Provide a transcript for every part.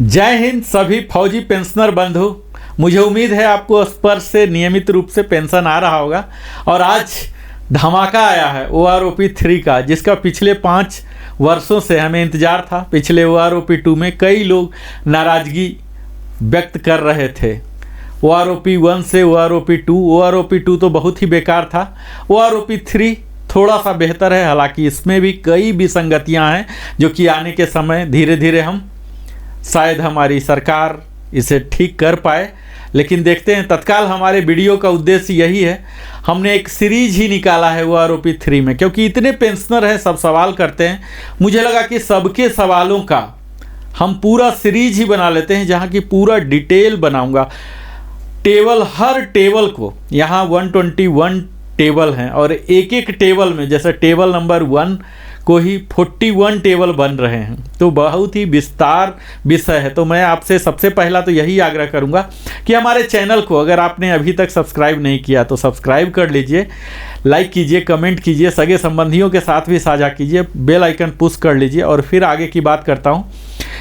जय हिंद सभी फौजी पेंशनर बंधु। मुझे उम्मीद है आपको स्पर्श से नियमित रूप से पेंशन आ रहा होगा और आज धमाका आया है OROP 3 का, जिसका पिछले 5 वर्षों से हमें इंतज़ार था। पिछले OROP 2 में कई लोग नाराज़गी व्यक्त कर रहे थे। OROP 1 से OROP 2 तो बहुत ही बेकार था। OROP 3 थोड़ा सा बेहतर है, हालांकि इसमें भी कई विसंगतियां हैं जो कि आने के समय धीरे धीरे हम शायद हमारी सरकार इसे ठीक कर पाए। लेकिन देखते हैं। तत्काल हमारे वीडियो का उद्देश्य यही है, हमने एक सीरीज ही निकाला है OROP 3 में, क्योंकि इतने पेंशनर हैं, सब सवाल करते हैं। मुझे लगा कि सबके सवालों का हम पूरा सीरीज ही बना लेते हैं, जहाँ की पूरा डिटेल बनाऊंगा। टेबल, हर टेबल को, यहाँ 121 टेबल हैं और एक एक टेबल में, जैसे टेबल नंबर 1 को ही 41 टेबल बन रहे हैं, तो बहुत ही विस्तार विषय है। तो मैं आपसे सबसे पहला तो यही आग्रह करूंगा कि हमारे चैनल को अगर आपने अभी तक सब्सक्राइब नहीं किया तो सब्सक्राइब कर लीजिए, लाइक कीजिए, कमेंट कीजिए, सगे संबंधियों के साथ भी साझा कीजिए, बेल आइकन पुश कर लीजिए। और फिर आगे की बात करता हूं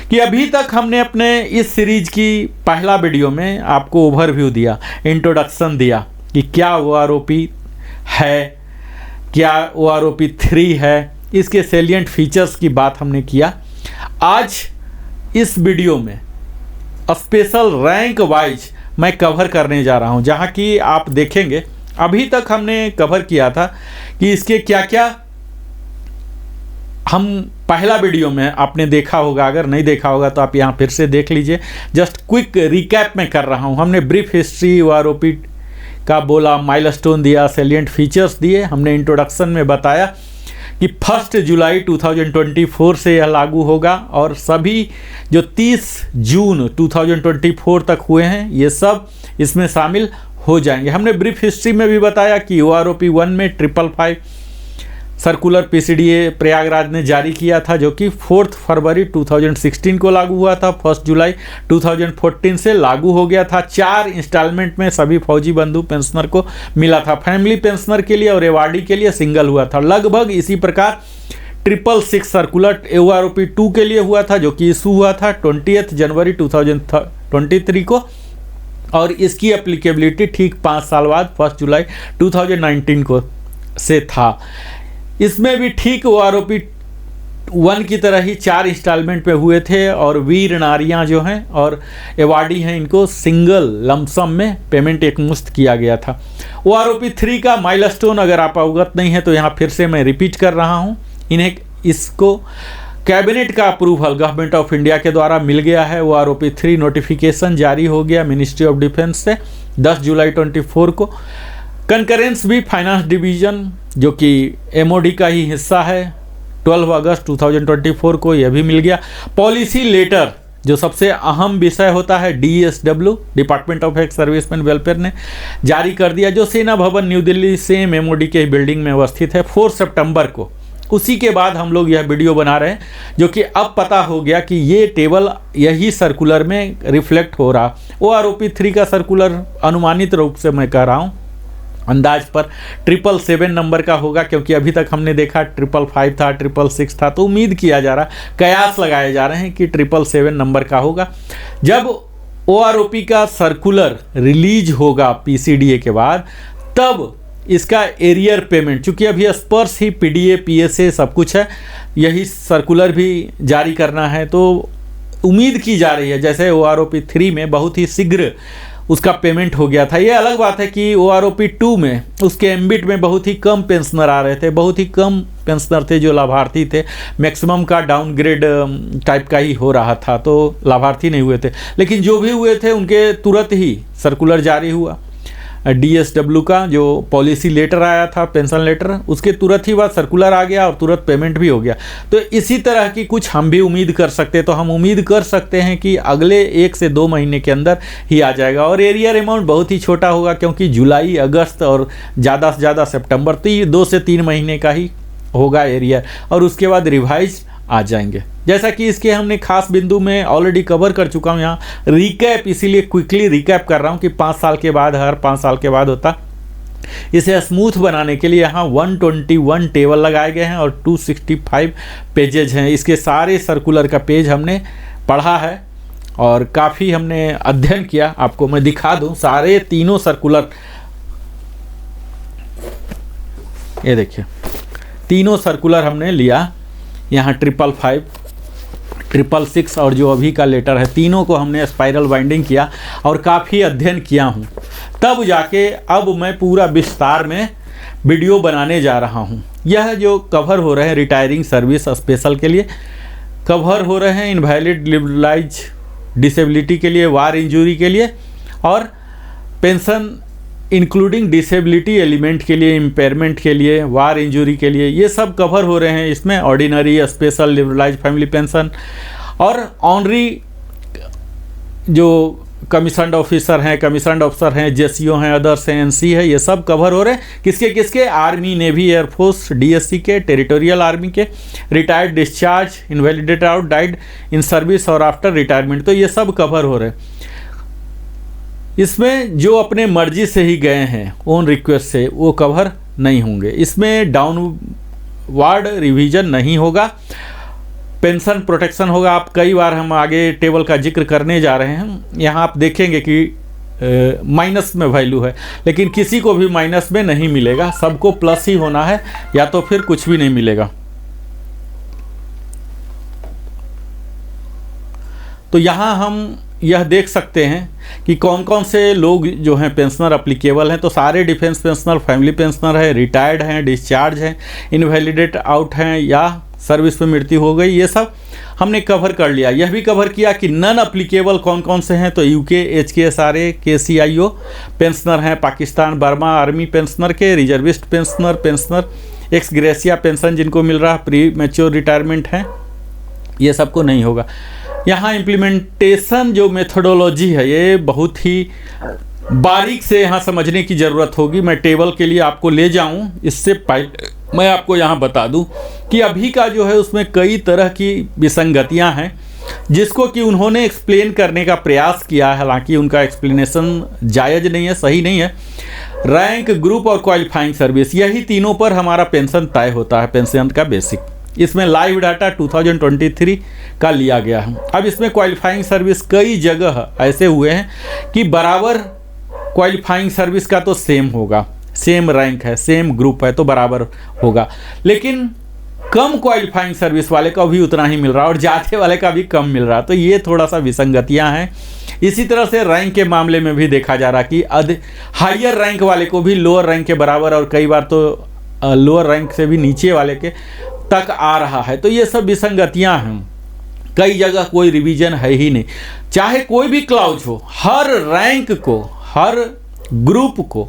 कि अभी तक हमने अपने इस सीरीज की पहला वीडियो में आपको ओवरव्यू दिया, इंट्रोडक्शन दिया कि क्या OROP है, क्या OROP 3 है, इसके सेलिएंट फीचर्स की बात हमने किया। आज इस वीडियो में स्पेशल रैंक वाइज मैं कवर करने जा रहा हूं, जहां कि आप देखेंगे अभी तक हमने कवर किया था कि इसके क्या क्या हम पहला वीडियो में आपने देखा होगा। अगर नहीं देखा होगा तो आप यहां फिर से देख लीजिए। जस्ट क्विक रिकैप में कर रहा हूं। हमने ब्रीफ हिस्ट्री OROP का बोला, माइलस्टोन दिया, सेलिएंट फीचर्स दिए। हमने इंट्रोडक्शन में बताया कि 1 जुलाई 2024 से यह लागू होगा और सभी जो 30 जून 2024 तक हुए हैं ये सब इसमें शामिल हो जाएंगे। हमने ब्रीफ हिस्ट्री में भी बताया कि OROP 1 में 555 सर्कुलर PCDA प्रयागराज ने जारी किया था, जो कि 4 फरवरी 2016 को लागू हुआ था। 1 जुलाई 2014 से लागू हो गया था। 4 इंस्टॉलमेंट में सभी फौजी बंधु पेंशनर को मिला था। फैमिली पेंशनर के लिए और एवार्डी के लिए सिंगल हुआ था। लगभग इसी प्रकार 666 सर्कुलर OROP 2 के लिए हुआ था, जो कि इशू हुआ था 20 जनवरी 2023 को, और इसकी एप्लीकेबिलिटी ठीक 5 साल बाद 1 जुलाई 2019 को से था। इसमें भी ठीक OROP 1 की तरह ही 4 इंस्टॉलमेंट पे हुए थे और वीर नारियां जो हैं और एवार्डी हैं, इनको सिंगल लमसम में पेमेंट एकमुश्त किया गया था। OROP 3 का माइलस्टोन अगर आप अवगत नहीं है तो यहाँ फिर से मैं रिपीट कर रहा हूँ। इसको कैबिनेट का अप्रूवल गवर्नमेंट ऑफ इंडिया के द्वारा मिल गया है। OROP 3 नोटिफिकेशन जारी हो गया मिनिस्ट्री ऑफ डिफेंस से 10 जुलाई 24 को। कंकरेंस भी फाइनेंस डिवीजन, जो कि MOD का ही हिस्सा है, 12 अगस्त 2024 को यह भी मिल गया। पॉलिसी लेटर, जो सबसे अहम विषय होता है, DSW department of ex serviceman welfare ने जारी कर दिया, जो सेना भवन न्यू दिल्ली सेम MOD के बिल्डिंग में अवस्थित है, 4 सितंबर को। उसी के बाद हम लोग यह वीडियो बना रहे हैं, जो कि अब पता हो गया कि ये टेबल यही सर्कुलर में रिफ्लेक्ट हो रहा। OROP 3 का सर्कुलर अनुमानित रूप से मैं कह रहा हूँ, अंदाज पर 777 नंबर का होगा, क्योंकि अभी तक हमने देखा 555 था, 666 था, तो उम्मीद किया जा रहा, कयास लगाए जा रहे हैं कि 777 नंबर का होगा। जब OROP का सर्कुलर रिलीज होगा PCDA के बाद, तब इसका एरियर पेमेंट, चूँकि अभी स्पर्श ही PDA PSA सब कुछ है, यही सर्कुलर भी जारी करना है, तो उम्मीद की जा रही है जैसे OROP 3 में बहुत ही शीघ्र उसका पेमेंट हो गया था। ये अलग बात है कि OROP 2 में उसके एम्बिट में बहुत ही कम पेंशनर आ रहे थे, बहुत ही कम पेंशनर थे जो लाभार्थी थे, मैक्सिमम का डाउनग्रेड टाइप का ही हो रहा था, तो लाभार्थी नहीं हुए थे। लेकिन जो भी हुए थे उनके तुरंत ही सर्कुलर जारी हुआ। DSW का जो पॉलिसी लेटर आया था, पेंशन लेटर, उसके तुरंत ही बाद सर्कुलर आ गया और तुरंत पेमेंट भी हो गया। तो इसी तरह की कुछ हम भी उम्मीद कर सकते हैं। तो हम उम्मीद कर सकते हैं कि अगले 1 से 2 महीने के अंदर ही आ जाएगा। और एरियर अमाउंट बहुत ही छोटा होगा, क्योंकि जुलाई, अगस्त और ज़्यादा से ज़्यादा सितंबर, तो ये 2 से 3 महीने का ही होगा एरियर, और उसके बाद रिवाइज आ जाएंगे। जैसा कि इसके हमने खास बिंदु में ऑलरेडी कवर कर चुका हूँ, यहाँ रिकैप, इसीलिए क्विकली रिकैप कर रहा हूँ कि 5 साल के बाद, हर 5 साल के बाद होता। इसे स्मूथ बनाने के लिए यहाँ 121 टेबल लगाए गए हैं और 265 पेजेज हैं। इसके सारे सर्कुलर का पेज हमने पढ़ा है और काफ़ी हमने अध्ययन किया। आपको मैं दिखा दूं सारे तीनों सर्कुलर, ये देखिए तीनों सर्कुलर हमने लिया, यहाँ 555, 666 और जो अभी का लेटर है, तीनों को हमने स्पाइरल बाइंडिंग किया और काफ़ी अध्ययन किया हूँ। तब जाके अब मैं पूरा विस्तार में वीडियो बनाने जा रहा हूँ। यह जो कवर हो रहे हैं रिटायरिंग सर्विस स्पेशल के लिए, कवर हो रहे हैं इनवैलिड लिबरलाइज डिसेबिलिटी के लिए, वार इंजरी के लिए, और पेंशन इंक्लूडिंग डिसेबिलिटी एलिमेंट के लिए, इम्पेयरमेंट के लिए, वार इंजरी के लिए, ये सब कवर हो रहे हैं इसमें। Ordinary, special, liberalise family pension और ऑनरी जो कमीशन्ड ऑफिसर हैं, कमीशन्ड अफसर हैं, जेसीओ हैं, अदर्स हैं, एनसी है, ये सब कवर हो रहे हैं। किसके किसके? आर्मी, नेवी, एयरफोर्स, डीएससी के, टेरिटोरियल आर्मी के, retired, discharge, invalidated out, died in service और आफ्टर रिटायरमेंट, तो ये सब कवर हो रहे हैं। इसमें जो अपने मर्जी से ही गए हैं ओन रिक्वेस्ट से, वो कवर नहीं होंगे। इसमें डाउनवार्ड रिवीजन नहीं होगा, पेंशन प्रोटेक्शन होगा। आप कई बार हम आगे टेबल का जिक्र करने जा रहे हैं, यहाँ आप देखेंगे कि माइनस में वैल्यू है, लेकिन किसी को भी माइनस में नहीं मिलेगा, सबको प्लस ही होना है, या तो फिर कुछ भी नहीं मिलेगा। तो यहाँ हम यह देख सकते हैं कि कौन कौन से लोग जो हैं पेंशनर अप्लीकेबल हैं। तो सारे डिफेंस पेंशनर, फैमिली पेंशनर है, रिटायर्ड हैं, डिस्चार्ज हैं, इनवैलिडेट आउट हैं या सर्विस में मृत्यु हो गई, ये सब हमने कवर कर लिया। यह भी कवर किया कि नन अप्लीकेबल कौन कौन से हैं। तो यूके, HKSRA, KCIO पेंशनर हैं, पाकिस्तान बर्मा आर्मी पेंशनर के, reservist pensioner, x gratia pension जिनको मिल रहा, प्री मैच्योर रिटायरमेंट हैं, ये सबको नहीं होगा। यहाँ इम्प्लीमेंटेशन जो मेथोडोलॉजी है, ये बहुत ही बारीक से यहाँ समझने की ज़रूरत होगी। मैं टेबल के लिए आपको ले जाऊँ, इससे पहले मैं आपको यहाँ बता दूँ कि अभी का जो है उसमें कई तरह की विसंगतियाँ हैं, जिसको कि उन्होंने एक्सप्लेन करने का प्रयास किया है। हालांकि उनका एक्सप्लेनेशन जायज़ नहीं है, सही नहीं है। रैंक, ग्रुप और क्वालिफाइंग सर्विस, यही तीनों पर हमारा पेंशन तय होता है, पेंशन का बेसिक। इसमें लाइव डाटा 2023 का लिया गया है। अब इसमें क्वालिफाइंग सर्विस कई जगह ऐसे हुए हैं कि बराबर क्वालिफाइंग सर्विस का तो सेम होगा, सेम रैंक है, सेम ग्रुप है तो बराबर होगा, लेकिन कम क्वालिफाइंग सर्विस वाले का भी उतना ही मिल रहा है और ज़्यादा वाले का भी कम मिल रहा। तो ये थोड़ा सा विसंगतियाँ हैं। इसी तरह से रैंक के मामले में भी देखा जा रहा कि हायर रैंक वाले को भी लोअर रैंक के बराबर और कई बार तो लोअर रैंक से भी नीचे वाले के तक आ रहा है। तो ये सब विसंगतियां हैं। कई जगह कोई रिवीजन है ही नहीं, चाहे कोई भी क्लाउज हो, हर रैंक को, हर ग्रुप को,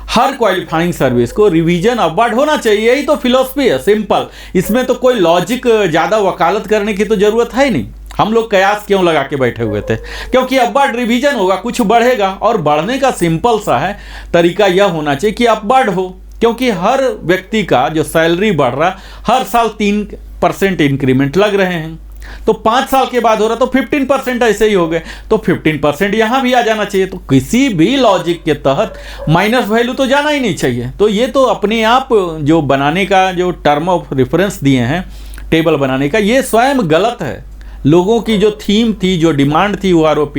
हर क्वालिफाइंग सर्विस को रिवीजन अपवर्ड होना चाहिए। यही तो फिलॉसफी है, सिंपल। इसमें तो कोई लॉजिक ज़्यादा वकालत करने की तो ज़रूरत है ही नहीं। हम लोग कयास क्यों लगा के बैठे हुए थे? क्योंकि अपवर्ड रिवीजन होगा, कुछ बढ़ेगा, और बढ़ने का सिंपल सा है तरीका यह होना चाहिए कि अपवर्ड हो, क्योंकि हर व्यक्ति का जो सैलरी बढ़ रहा, हर साल 3% इंक्रीमेंट लग रहे हैं, तो 5 साल के बाद हो रहा तो 15% ऐसे ही हो गए, तो 15% यहाँ भी आ जाना चाहिए। तो किसी भी लॉजिक के तहत माइनस वैल्यू तो जाना ही नहीं चाहिए। तो ये तो अपने आप जो बनाने का जो टर्म ऑफ रेफरेंस दिए हैं टेबल बनाने का, ये स्वयं गलत है। लोगों की जो थीम थी, जो डिमांड थी OROP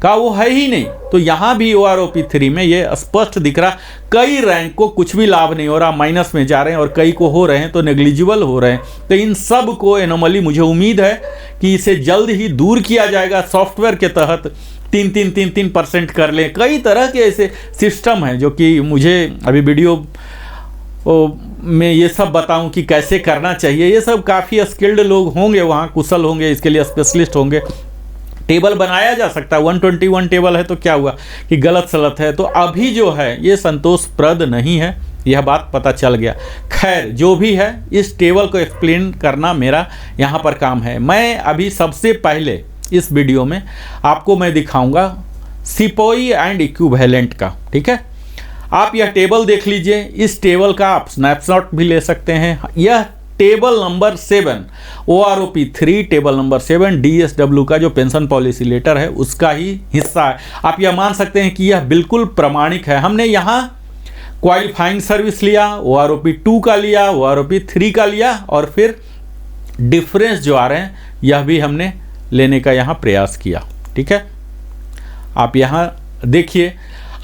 का, वो है ही नहीं। तो यहाँ भी OROP 3 में ये स्पष्ट दिख रहा, कई रैंक को कुछ भी लाभ नहीं हो रहा, माइनस में जा रहे हैं, और कई को हो रहे हैं तो नेग्लिजिबल हो रहे हैं। तो इन सब को एनोमली, मुझे उम्मीद है कि इसे जल्द ही दूर किया जाएगा। सॉफ्टवेयर के तहत 3% कर लें। कई तरह के ऐसे सिस्टम हैं जो कि मुझे अभी वीडियो में ये सब बताऊं कि कैसे करना चाहिए। ये सब काफ़ी स्किल्ड लोग होंगे वहाँ, कुशल होंगे, इसके लिए स्पेशलिस्ट होंगे। टेबल बनाया जा सकता है, 121 टेबल है तो क्या हुआ कि गलत सलत है। तो अभी जो है ये संतोषप्रद नहीं है, यह बात पता चल गया। खैर जो भी है, इस टेबल को एक्सप्लेन करना मेरा यहाँ पर काम है। मैं अभी सबसे पहले इस वीडियो में आपको मैं दिखाऊंगा सिपोई एंड इक्विवेलेंट का, ठीक है। आप यह टेबल देख लीजिए, इस टेबल का आप स्नैपशॉट भी ले सकते हैं। यह table number 7 OROP 3 table number 7 DSW का जो पेंशन पॉलिसी लेटर है उसका ही हिस्सा है। आप यह मान सकते हैं कि यह बिल्कुल प्रमाणिक है। हमने यहाँ क्वालिफाइंग सर्विस लिया, OROP 2 का लिया, OROP 3 का लिया, और फिर डिफरेंस जो आ रहे हैं यह भी हमने लेने का यहाँ प्रयास किया, ठीक है, आप यहाँ देखिए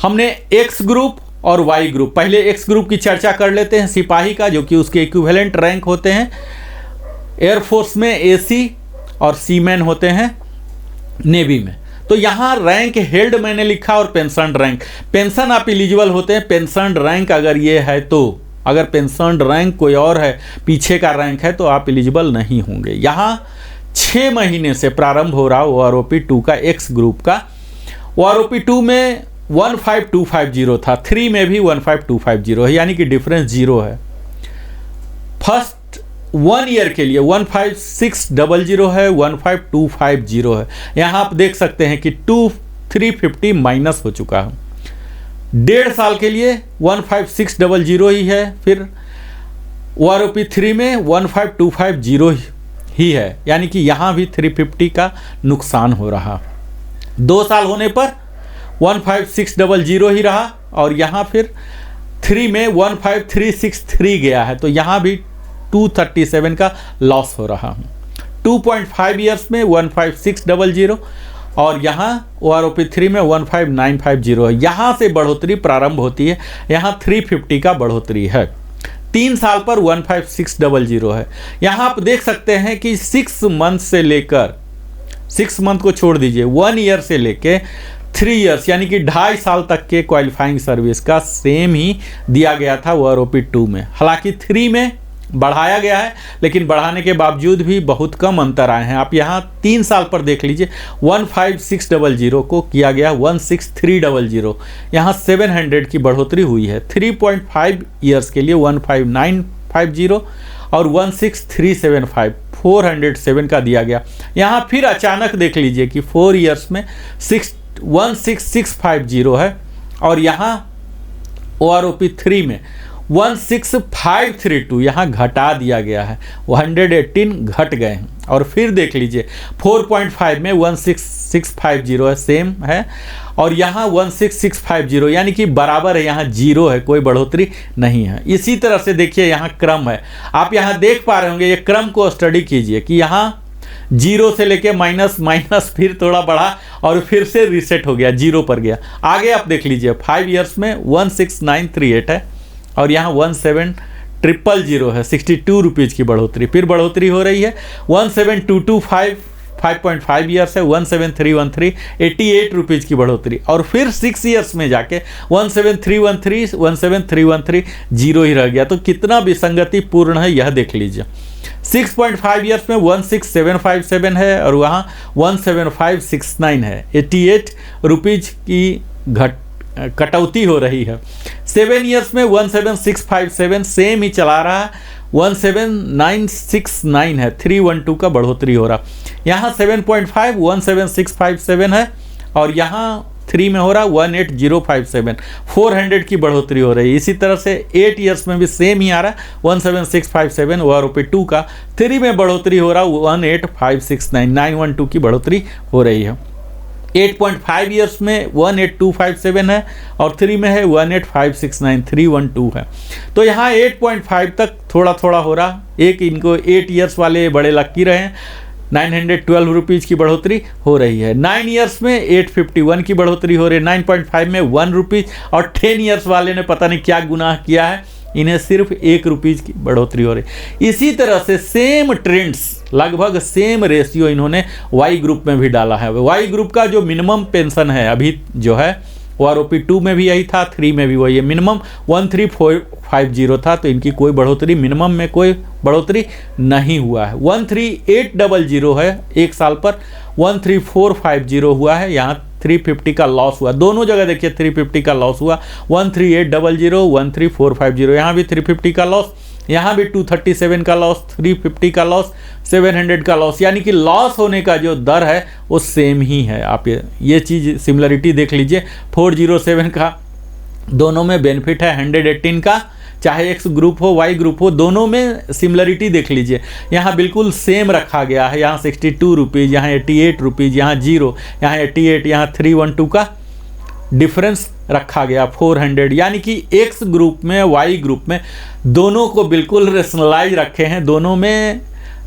हमने एक्स ग्रुप और वाई ग्रुप, पहले एक्स ग्रुप की चर्चा कर लेते हैं, सिपाही का, जो कि उसके इक्विवेलेंट रैंक होते हैं एयरफोर्स में एसी और सीमैन होते हैं नेवी में। तो यहाँ रैंक हेल्ड मैंने लिखा और पेंशन रैंक, पेंशन आप एलिजिबल होते हैं, पेंशन रैंक अगर ये है तो, अगर पेंशन रैंक कोई और है, पीछे का रैंक है, तो आप एलिजिबल नहीं होंगे। यहाँ 6 महीने से प्रारंभ हो रहा OROP 2 का एक्स ग्रुप का। OROP 2 में 15250 था, 3 में भी 15250 है, यानी कि डिफरेंस 0 है। फर्स्ट 1 ईयर के लिए 15600 है, 15250 है। यहाँ आप देख सकते हैं कि 350 माइनस हो चुका है। 1.5 साल के लिए 15600 ही है, फिर OROP 3 में 15250 ही है, यानी कि यहाँ भी 350 का नुकसान हो रहा। 2 साल होने पर 15600 ही रहा, और यहाँ फिर 3 में 15363 गया है, तो यहाँ भी 237 का लॉस हो रहा। 2.5 ईयर्स में 15600 और यहाँ OROP 3 में 15950 है। यहाँ से बढ़ोतरी प्रारंभ होती है, यहाँ 350 का बढ़ोतरी है। 3 साल पर 15600 है। यहाँ आप देख सकते हैं कि 6 मंथ से लेकर, 6 मंथ को छोड़ दीजिए, 1 ईयर से लेके 3 ईयर्स यानी कि 2.5 साल तक के क्वालिफाइंग सर्विस का सेम ही दिया गया था OROP 2 में। हालांकि 3 में बढ़ाया गया है, लेकिन बढ़ाने के बावजूद भी बहुत कम अंतर आए हैं। आप यहाँ 3 साल पर देख लीजिए, 15600 को किया गया 16300, यहाँ 700 की बढ़ोतरी हुई है। 3.5 ईयर्स के लिए 15950 और 16375, 407 का दिया गया। यहाँ फिर अचानक देख लीजिए कि 4 ईयर्स में 16650 है, और यहाँ OROP 3 में 16532 यहाँ घटा दिया गया है, 118 घट गए हैं। और फिर देख लीजिए 4.5 में 16650 है, सेम है, और यहाँ 16650 यानी कि बराबर है, यहाँ 0 है, कोई बढ़ोतरी नहीं है। इसी तरह से देखिए यहाँ क्रम है, आप यहाँ देख पा रहे होंगे, ये क्रम को स्टडी कीजिए कि यहाँ 0 से लेके माइनस माइनस, फिर थोड़ा बढ़ा और फिर से रीसेट हो गया, 0 पर गया। आगे आप देख लीजिए 5 ईयर्स में 16938 है, और यहाँ 17000 है, 62 रुपीज़ की बढ़ोतरी, फिर बढ़ोतरी हो रही है। 17225 5.5 ईयर्स है, 17313 88 रुपीज़ की बढ़ोतरी, और फिर 6 ईयर्स में जाके 17313 17313 0 ही रह गया। तो कितना विसंगति पूर्ण है यह देख लीजिए। 6.5 ईयर्स में 16757 है, और वहाँ 17569 है, 88 रुपीज़ की कटौती हो रही है। 7 ईयर्स में 17657 सेम ही चला रहा है, 17969 है, 312 का बढ़ोतरी हो रहा। यहाँ 7.5 17657 है, और यहाँ 3 में हो रहा 18057, 400 की बढ़ोतरी हो रही है। इसी तरह से 8 ईयर्स में भी सेम ही आ रहा है, 17657 OROP 2 का, 3 में बढ़ोतरी हो रहा 18569, 912 की बढ़ोतरी हो रही है। 8.5 ईयर्स में 18257 है, और 3 में है 18569, 312 है। तो यहाँ 8.5 तक थोड़ा थोड़ा हो रहा, एक इनको 8 ईयर्स वाले बड़े लक्की रहे, 912 रुपीज़ की बढ़ोतरी हो रही है। 9 ईयर्स में 851 की बढ़ोतरी हो रही है, 9.5 में 1 रुपीज़, और 10 ईयर्स वाले ने पता नहीं क्या गुनाह किया है, इन्हें सिर्फ 1 रुपीज़ की बढ़ोतरी हो रही। इसी तरह से सेम ट्रेंड्स, लगभग सेम रेशियो इन्होंने वाई ग्रुप में भी डाला है। वाई ग्रुप का जो मिनिमम पेंशन है अभी जो है, OROP 2 में भी यही था, 3 में भी वही है, मिनिमम 13450 था, तो इनकी कोई बढ़ोतरी, मिनिमम में कोई बढ़ोतरी नहीं हुआ है। 13800 है, 1 साल पर 13450 हुआ है, यहाँ 350 का लॉस हुआ। दोनों जगह देखिए 350 का लॉस हुआ, 13800 13450, यहाँ भी 350 का लॉस, यहाँ भी 237 का लॉस, 350 का लॉस, 700 का लॉस, यानी कि लॉस होने का जो दर है वो सेम ही है। आप ये चीज़ सिमिलरिटी देख लीजिए, 407 का दोनों में बेनिफिट है, 118 का, चाहे एक्स ग्रुप हो वाई ग्रुप हो, दोनों में सिमिलरिटी देख लीजिए, यहाँ बिल्कुल सेम रखा गया है। यहाँ 62 रुपीज़, यहाँ 88 रुपीज़, यहाँ 0, यहाँ 88, यहाँ 312 का डिफरेंस रखा गया 400, यानी कि एक्स ग्रुप में वाई ग्रुप में दोनों को बिल्कुल रेशनलाइज रखे हैं, दोनों में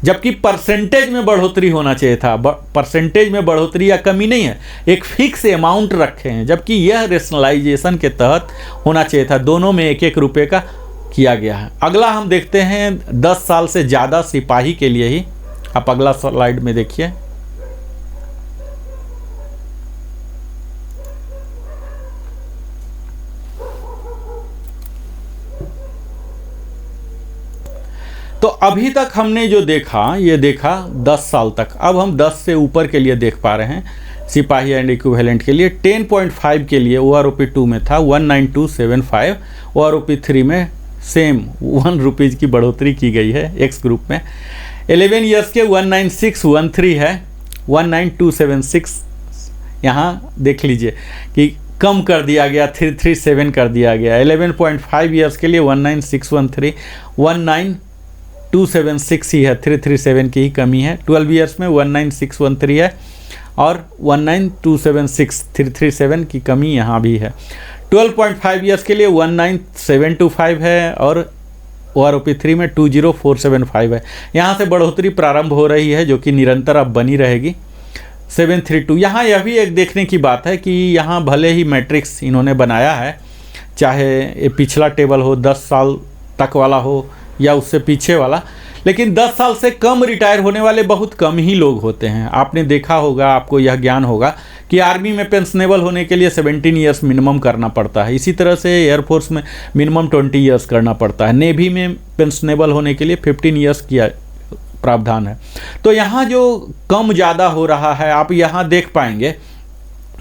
जबकि परसेंटेज में बढ़ोतरी होना चाहिए था। परसेंटेज में बढ़ोतरी या कमी नहीं है, एक फिक्स अमाउंट रखे हैं, जबकि यह रेशनलाइजेशन के तहत होना चाहिए था। दोनों में 1-1 रुपये का किया गया है। अगला हम देखते हैं 10 साल से ज़्यादा सिपाही के लिए ही। आप अगला स्लाइड में देखिए। तो अभी तक हमने जो देखा, ये देखा 10 साल तक। अब हम 10 से ऊपर के लिए देख पा रहे हैं सिपाही एंड इक्विवेलेंट के लिए। 10.5 के लिए OROP 2 में था 19275, OROP 3 में सेम 1 रुपीज़ की बढ़ोतरी की गई है एक्स ग्रुप में। 11 ईयर्स के 19613 है, 19276 यहाँ देख लीजिए कि कम कर दिया गया, 337 कर दिया गया। 11.5 ईयर्स के लिए 19613, 19276 ही है, 337 की ही कमी है। 12 ईयर्स में 19613 है और 19276, 337 की कमी यहाँ भी है। 12.5 ईयर्स के लिए 19725 है और OROP 3 में 20475 है। यहाँ से बढ़ोतरी प्रारंभ हो रही है जो कि निरंतर अब बनी रहेगी। 732, यहाँ यह भी एक देखने की बात है कि यहाँ भले ही मैट्रिक्स इन्होंने बनाया है, चाहे ये पिछला टेबल हो 10 साल तक वाला हो या उससे पीछे वाला, लेकिन 10 साल से कम रिटायर होने वाले बहुत कम ही लोग होते हैं। आपने देखा होगा, आपको यह ज्ञान होगा कि आर्मी में पेंशनेबल होने के लिए 17 ईयर्स मिनिमम करना पड़ता है। इसी तरह से एयरफोर्स में मिनिमम 20 ईयर्स करना पड़ता है। नेवी में पेंशनेबल होने के लिए 15 ईयर्स किया प्रावधान है। तो यहाँ जो कम ज़्यादा हो रहा है, आप यहाँ देख पाएंगे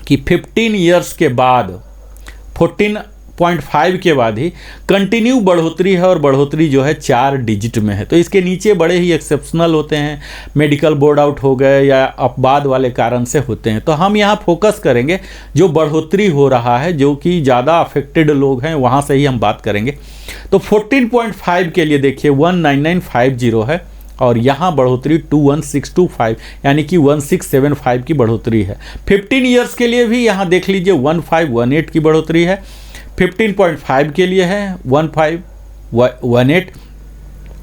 कि 15 ईयर्स के बाद 14.5 के बाद ही कंटिन्यू बढ़ोतरी है और बढ़ोतरी जो है 4 डिजिट में है। तो इसके नीचे बड़े ही एक्सेप्शनल होते हैं, मेडिकल बोर्ड आउट हो गए या अपवाद वाले कारण से होते हैं। तो हम यहाँ फोकस करेंगे जो बढ़ोतरी हो रहा है, जो कि ज़्यादा अफेक्टेड लोग हैं, वहाँ से ही हम बात करेंगे। तो 14.5 के लिए देखिए 19950 है और यहाँ बढ़ोतरी 21625 यानी कि 1675 की बढ़ोतरी है। 15 ईयर्स के लिए भी यहाँ देख लीजिए 1518 की बढ़ोतरी है। 15.5 के लिए है 1518।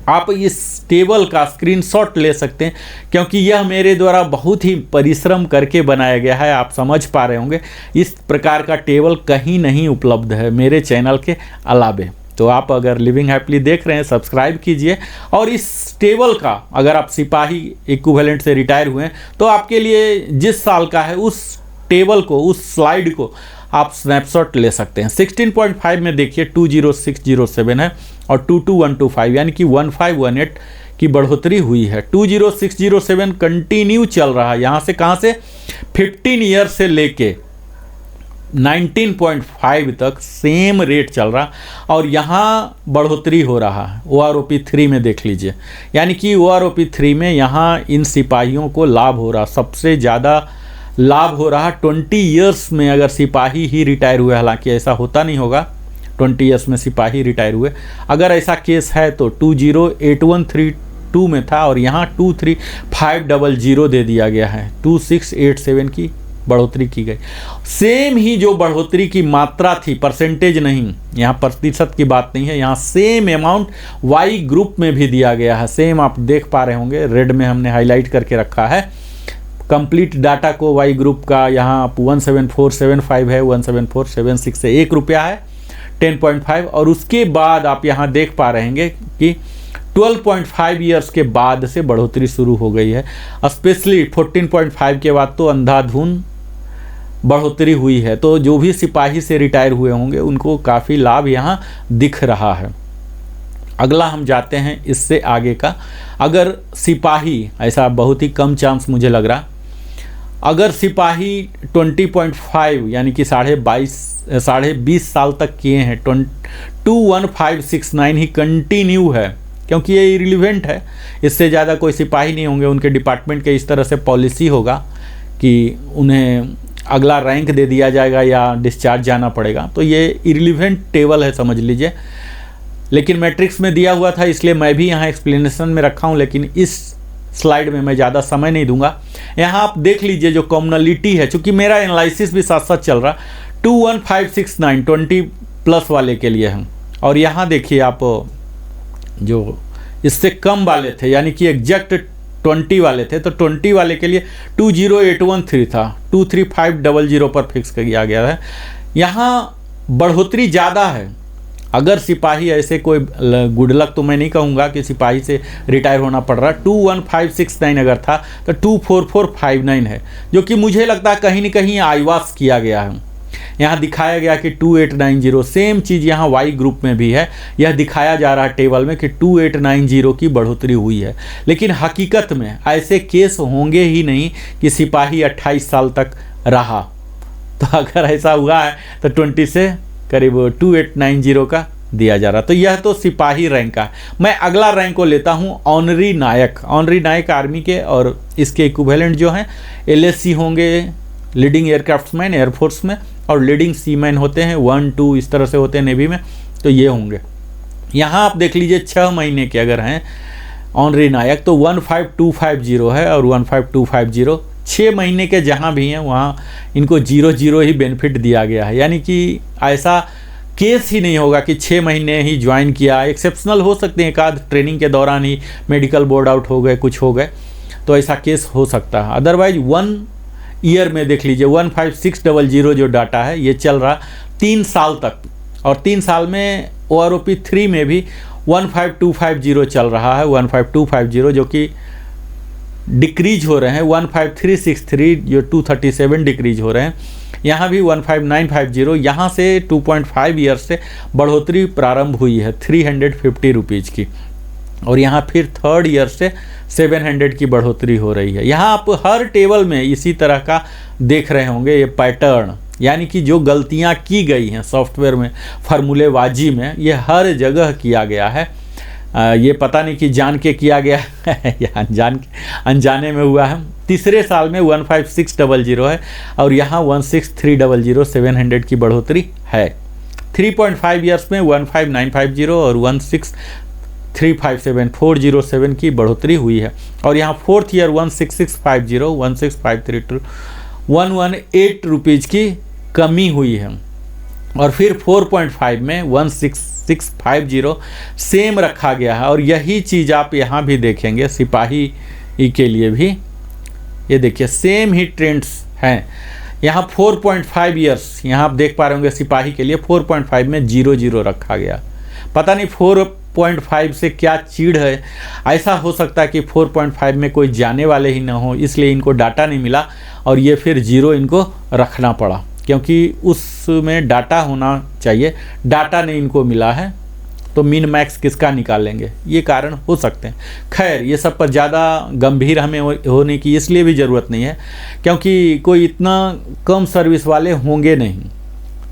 आप इस टेबल का स्क्रीनशॉट ले सकते हैं क्योंकि यह मेरे द्वारा बहुत ही परिश्रम करके बनाया गया है। आप समझ पा रहे होंगे, इस प्रकार का टेबल कहीं नहीं उपलब्ध है मेरे चैनल के अलावे। तो आप अगर लिविंग हैप्पीली देख रहे हैं, सब्सक्राइब कीजिए। और इस टेबल का अगर आप सिपाही इक्विवेलेंट से रिटायर हुए हैं तो आपके लिए जिस साल का है उस टेबल को, उस स्लाइड को आप स्नैपशॉट ले सकते हैं। 16.5 में देखिए 20607 है और 22125 यानी कि 1518 की बढ़ोतरी हुई है। 20607 कंटिन्यू चल रहा है। यहाँ से कहाँ से 15 ईयर से लेके 19.5 तक सेम रेट चल रहा और यहाँ बढ़ोतरी हो रहा है। OROP 3 में देख लीजिए, यानी कि OROP 3 में यहाँ इन सिपाहियों को लाभ हो रहा, सबसे ज़्यादा लाभ हो रहा 20 ईयर्स में अगर सिपाही ही रिटायर हुए। हालांकि ऐसा होता नहीं होगा 20 ईयर्स में सिपाही रिटायर हुए। अगर ऐसा केस है तो 208132 में था और यहाँ 23500 दे दिया गया है। 2687 की बढ़ोतरी की गई। सेम ही जो बढ़ोतरी की मात्रा थी, परसेंटेज नहीं, यहाँ प्रतिशत की बात नहीं है, यहाँ सेम अमाउंट वाई ग्रुप में भी दिया गया है। सेम आप देख पा रहे होंगे, रेड में हमने हाईलाइट करके रखा है कंप्लीट डाटा को। वाई ग्रुप का यहाँ 17475 है, 17476 से 1 रुपया है 10.5। और उसके बाद आप यहाँ देख पा रहे हैं कि 12.5 ईयर्स के बाद से बढ़ोतरी शुरू हो गई है। स्पेशली 14.5 के बाद तो अंधाधुन बढ़ोतरी हुई है। तो जो भी सिपाही से रिटायर हुए होंगे उनको काफ़ी लाभ यहाँ दिख रहा है। अगला हम जाते हैं इससे आगे का। अगर सिपाही, ऐसा बहुत ही कम चांस मुझे लग रहा, अगर सिपाही 20.5 यानी कि 20.5 साल तक किए हैं, 21569 ही कंटिन्यू है, क्योंकि ये इरिलीवेंट है। इससे ज़्यादा कोई सिपाही नहीं होंगे। उनके डिपार्टमेंट के इस तरह से पॉलिसी होगा कि उन्हें अगला रैंक दे दिया जाएगा या डिस्चार्ज जाना पड़ेगा। तो ये इरिलीवेंट टेबल है समझ लीजिए, लेकिन मैट्रिक्स में दिया हुआ था इसलिए मैं भी यहाँ एक्सप्लेनेशन में रखा हूँ, लेकिन इस स्लाइड में मैं ज़्यादा समय नहीं दूंगा। यहाँ आप देख लीजिए जो कॉमनलिटी है, चूँकि मेरा एनालिसिस भी साथ साथ चल रहा, 21569 20+ वाले के लिए है। और यहाँ देखिए आप जो इससे कम वाले थे, यानी कि एग्जैक्ट 20 वाले थे, तो 20 वाले के लिए 20813 था, 23500 पर फिक्स किया गया है। यहाँ बढ़ोतरी ज़्यादा है। अगर सिपाही ऐसे कोई गुड लक तो मैं नहीं कहूँगा कि सिपाही से रिटायर होना पड़ रहा, 21569 अगर था तो 24459 है, जो कि मुझे लगता है कहीं ना कहीं आईवास किया गया है। यहाँ दिखाया गया कि 2890, सेम चीज़ यहाँ वाई ग्रुप में भी है, यह दिखाया जा रहा है टेबल में कि 2890 की बढ़ोतरी हुई है। लेकिन हकीकत में ऐसे केस होंगे ही नहीं कि सिपाही 28 साल तक रहा। तो अगर ऐसा हुआ है तो 20 से करीब 2890 का दिया जा रहा। तो यह तो सिपाही रैंक का। मैं अगला रैंक को लेता हूँ ऑनरी नायक। ऑनरी नायक आर्मी के और इसके इक्विवेलेंट जो हैं एलएससी होंगे, लीडिंग एयरक्राफ्ट्समैन एयरफोर्स में, और लीडिंग सीमैन होते हैं 1 2 इस तरह से होते हैं नेवी में, तो ये होंगे। यहाँ आप देख लीजिए 6 महीने के अगर हैं ऑनरी नायक तो 15250 है और 15250 6 महीने के जहाँ भी हैं वहाँ इनको 0 ही बेनिफिट दिया गया है। यानी कि ऐसा केस ही नहीं होगा कि 6 महीने ही ज्वाइन किया। एक्सेप्शनल हो सकते हैं, एक आध ट्रेनिंग के दौरान ही मेडिकल बोर्ड आउट हो गए, कुछ हो गए, तो ऐसा केस हो सकता है। अदरवाइज 1 ईयर में देख लीजिए 15600 जो डाटा है ये चल रहा 3 साल तक, और 3 साल में OROP 3 में भी 15250 चल रहा है, 15250 जो कि डिक्रीज हो रहे हैं, 15363 जो 237 डिक्रीज हो रहे हैं। यहाँ भी 15950, यहाँ से 2.5 ईयर से बढ़ोतरी प्रारंभ हुई है 350 रुपीज़ की, और यहाँ फिर 3rd ईयर से 700 की बढ़ोतरी हो रही है। यहाँ आप हर टेबल में इसी तरह का देख रहे होंगे ये पैटर्न, यानी कि जो गलतियाँ की गई हैं सॉफ्टवेयर में, फार्मूलेबाजी में, ये हर जगह किया गया है। ये पता नहीं कि जान के किया गया है या अनजाने में हुआ है। तीसरे साल में 15600 है और यहाँ 16300 700 की बढ़ोतरी है। 3.5 ईयर्स में 15950 और 16357 407 की बढ़ोतरी हुई है, और यहाँ 4th ईयर 16650 16532 118 रुपीज़ की कमी हुई है, और फिर 4.5 में 16650 सेम रखा गया है। और यही चीज़ आप यहाँ भी देखेंगे सिपाही के लिए भी, ये देखिए सेम ही ट्रेंड्स हैं। यहाँ 4.5 ईयर्स यहाँ आप देख पा रहे होंगे सिपाही के लिए 4.5 में 00 रखा गया। पता नहीं 4.5 से क्या चीड़ है, ऐसा हो सकता है कि 4.5 में कोई जाने वाले ही ना हो, इसलिए इनको डाटा नहीं मिला और ये फिर 0 इनको रखना पड़ा, क्योंकि उसमें डाटा होना चाहिए, डाटा नहीं इनको मिला है, तो मिन मैक्स किसका निकालेंगे, ये कारण हो सकते हैं। खैर ये सब पर ज़्यादा गंभीर हमें होने की इसलिए भी ज़रूरत नहीं है, क्योंकि कोई इतना कम सर्विस वाले होंगे नहीं।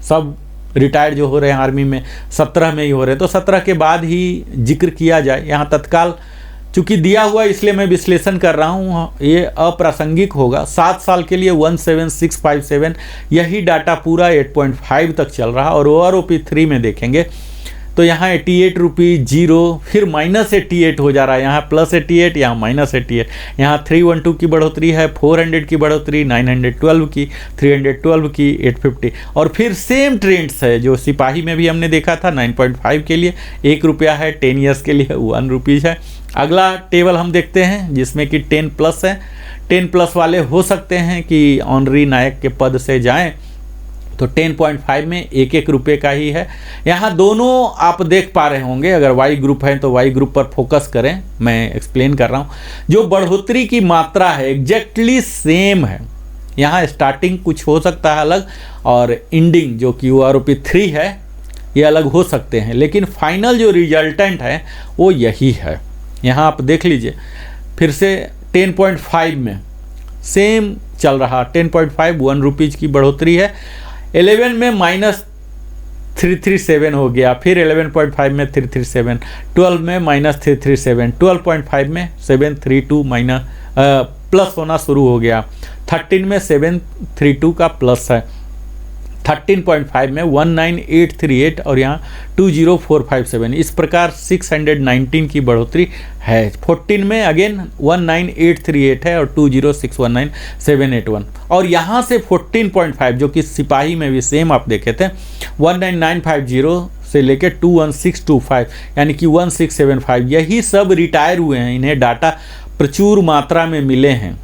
सब रिटायर्ड जो हो रहे हैं आर्मी में 17 में ही हो रहे हैं, तो 17 के बाद ही जिक्र किया जाए। यहाँ तत्काल चूँकि दिया हुआ इसलिए मैं विश्लेषण कर रहा हूँ, ये अप्रासंगिक होगा। 7 साल के लिए 17657 यही डाटा पूरा 8.5 तक चल रहा, और OROP 3 में देखेंगे तो यहाँ 88 रुपीज़ 0, फिर -88 हो जा रहा है, यहाँ +88, यहाँ -88, यहाँ 312 की बढ़ोतरी है, 400 की बढ़ोतरी, 912 की, 312 की, 850, और फिर सेम ट्रेंड्स है जो सिपाही में भी हमने देखा था। 9.5 के लिए 1 रुपया है, 10 ईयर्स के लिए 1 रुपीज़ है। अगला टेबल हम देखते हैं जिसमें कि 10+ है। 10+ वाले हो सकते हैं कि ऑनरी नायक के पद से जाएं, तो 10.5 में 1 रुपये का ही है। यहाँ दोनों आप देख पा रहे होंगे, अगर वाई ग्रुप है तो वाई ग्रुप पर फोकस करें, मैं एक्सप्लेन कर रहा हूँ। जो बढ़ोतरी की मात्रा है एग्जैक्टली सेम है। यहाँ स्टार्टिंग कुछ हो सकता है अलग, और एंडिंग जो कि OROP 3 है ये अलग हो सकते हैं, लेकिन फाइनल जो रिजल्टेंट है वो यही है। यहाँ आप देख लीजिए फिर से 10.5 में सेम चल रहा, 10.5 1 रुपीज़ की बढ़ोतरी है। 11 में -337 हो गया, फिर 11.5 में 337, 12 में -337, 12.5 में 732 प्लस होना शुरू हो गया, 13 में 732 का प्लस है, 13.5 में 19838 और यहाँ 20457, इस प्रकार 619 की बढ़ोतरी है। 14 में अगेन 19838 है और 20619 781, और यहाँ से 14.5 जो कि सिपाही में भी सेम आप देखे थे 19950 से लेके 21625 यानी कि 1675 यही सब रिटायर हुए हैं। इन्हें डाटा प्रचुर मात्रा में मिले हैं।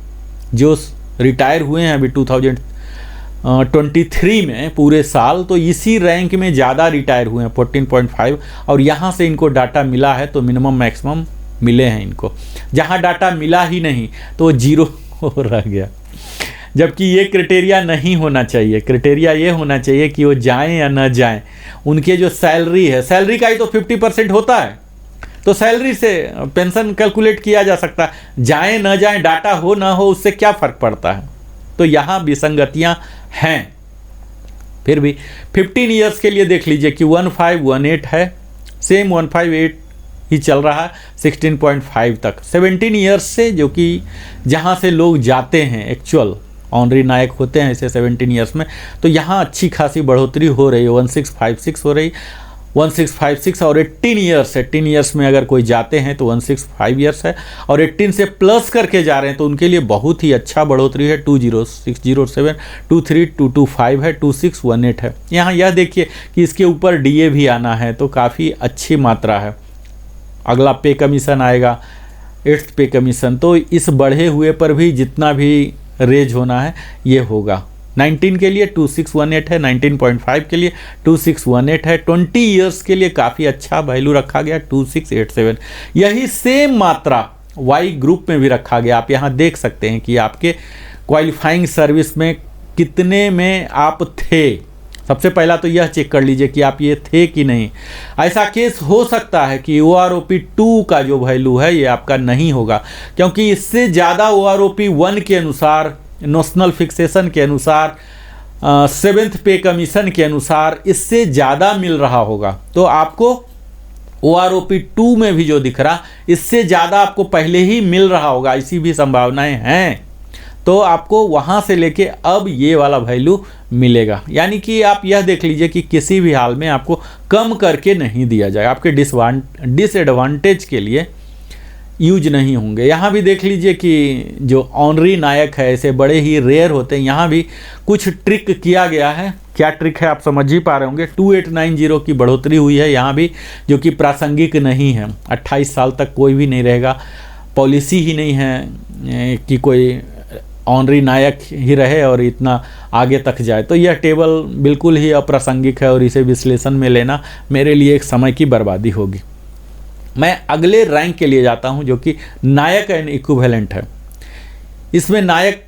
जो रिटायर हुए हैं अभी 2023 में पूरे साल, तो इसी रैंक में ज़्यादा रिटायर हुए हैं 14.5, और यहाँ से इनको डाटा मिला है तो मिनिमम मैक्सिमम मिले हैं इनको। जहाँ डाटा मिला ही नहीं तो वो जीरो रह गया, जबकि ये क्राइटेरिया नहीं होना चाहिए। क्राइटेरिया ये होना चाहिए कि वो जाएं या न जाएं, उनके जो सैलरी है, सैलरी का ही तो 50% होता है, तो सैलरी से पेंशन कैलकुलेट किया जा सकता है। जाएं न जाएं, डाटा हो ना हो, उससे क्या फ़र्क पड़ता है। तो यहाँ विसंगतियाँ हैं। फिर भी 15 ईयर्स के लिए देख लीजिए कि 1518 है, सेम 158 ही चल रहा है 16.5 तक। 17 ईयर्स से, जो कि जहाँ से लोग जाते हैं एक्चुअल ऑनरी नायक होते हैं इसे 17 ईयर्स में, तो यहाँ अच्छी खासी बढ़ोतरी हो रही है, 1656 हो रही, 1656। और 18 ईयर्स में अगर कोई जाते हैं तो 165 ईयर्स है, और 18 से प्लस करके जा रहे हैं तो उनके लिए बहुत ही अच्छा बढ़ोतरी है। 20607, 23225 है, 2618 है। यहाँ यह देखिए कि इसके ऊपर DA भी आना है, तो काफ़ी अच्छी मात्रा है। अगला पे कमीशन आएगा, 8th पे कमीशन, तो इस बढ़े हुए पर भी जितना भी रेज होना है ये होगा। 19 के लिए 2618 है, 19.5 के लिए 2618 है, 20 ईयर्स के लिए काफ़ी अच्छा वैल्यू रखा गया 2687। यही सेम मात्रा वाई ग्रुप में भी रखा गया। आप यहाँ देख सकते हैं कि आपके क्वालिफाइंग सर्विस में कितने में आप थे। सबसे पहला तो यह चेक कर लीजिए कि आप ये थे कि नहीं। ऐसा केस हो सकता है कि OROP 2 का जो वैल्यू है ये आपका नहीं होगा, क्योंकि इससे ज़्यादा OROP 1 के अनुसार, नोशनल फिक्सेशन के अनुसार, 7th पे कमीशन के अनुसार इससे ज़्यादा मिल रहा होगा। तो आपको OROP 2 में भी जो दिख रहा, इससे ज़्यादा आपको पहले ही मिल रहा होगा, ऐसी भी संभावनाएं हैं। तो आपको वहाँ से लेके अब ये वाला वैल्यू मिलेगा। यानी कि आप यह देख लीजिए कि किसी भी हाल में आपको कम करके नहीं दिया जाए, आपके डिसएडवांटेज के लिए यूज नहीं होंगे। यहाँ भी देख लीजिए कि जो ऑनरी नायक है ऐसे बड़े ही रेयर होते हैं। यहाँ भी कुछ ट्रिक किया गया है। क्या ट्रिक है आप समझ ही पा रहे होंगे। 2890 की बढ़ोतरी हुई है यहाँ भी, जो कि प्रासंगिक नहीं है। 28 साल तक कोई भी नहीं रहेगा, पॉलिसी ही नहीं है कि कोई ऑनरी नायक ही रहे और इतना आगे तक जाए। तो यह टेबल बिल्कुल ही अप्रासंगिक है और इसे विश्लेषण में लेना मेरे लिए एक समय की बर्बादी होगी। मैं अगले रैंक के लिए जाता हूं, जो कि नायक एंड इक्विवेलेंट है। इसमें नायक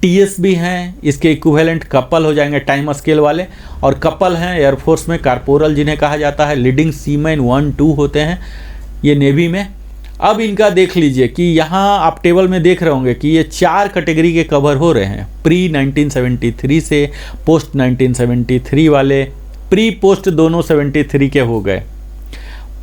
TS भी हैं, इसके इक्विवेलेंट कपल हो जाएंगे टाइम स्केल वाले, और कपल हैं एयरफोर्स में कारपोरल जिन्हें कहा जाता है। लीडिंग सीमैन 1-2 होते हैं ये नेवी में। अब इनका देख लीजिए कि यहाँ आप टेबल में देख रहे होंगे कि ये 4 कैटेगरी के कवर हो रहे हैं। प्री 1973 से पोस्ट 1973 वाले, प्री पोस्ट दोनों 73 के हो गए,